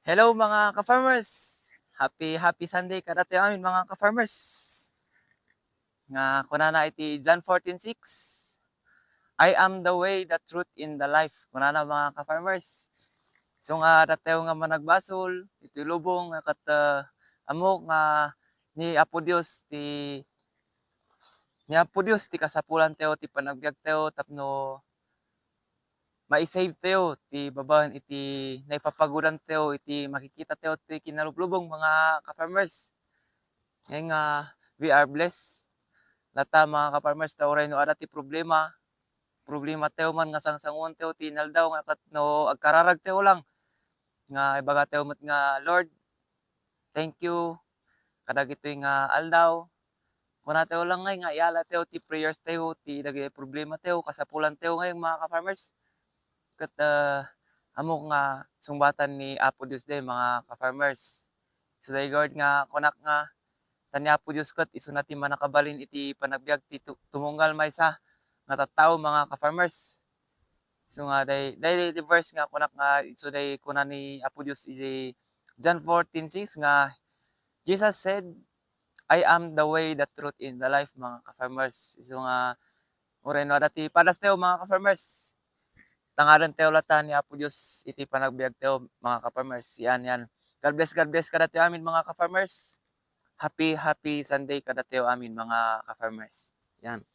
Hello mga ka-farmers! Happy Sunday kada tayo amin mga ka-farmers. Nga kunana iti John 14:6. I am the way, the truth, in the life. Kunana mga ka-farmers. So nga datayo nga managbasol, iti lubong nga kat amok nga ni Apo Dios ti kasapulan tayo ti panagbiag tayo tapno mai-save tayo ti babaen iti naipapaguran tayo iti makikita tayo ti kinalublubong mga ka-farmers. Ngayon nga we are blessed. Lata mga ka-farmers ta oray no ada ti problema tayo man nga sangsangon tayo ti inaldaw nga kat no agkararag tayo lang nga ibaga tayo met nga Lord, thank you kadagitoy nga aldaw. Kuna tayo lang ngay nga iala tayo ti prayers tayo ti dagiti problema tayo kasapulan tayo ngayon mga ka-farmers. Ket amok nga sungbatan ni Apo Dios day mga ka-farmers. So day God nga kunak nga ta ni Apo Dios ket isu na ti manakabalin iti panagbiag ti tumunggal maysa nga tattao mga ka-farmers. So nga day the verse nga kunak nga isu day kuna ni Apo Dios iti John 14:6 nga Jesus said, "I am the way, the truth, and the life," mga ka-farmers. So nga oray no dati padas tayo mga ka-farmers. Tangaran tayo lata ni Apo Dios iti panagbiag tayo mga ka-farmers. Yan. God bless kada tayo amin mga ka-farmers. Happy Sunday kada tayo amin mga ka-farmers. Yan.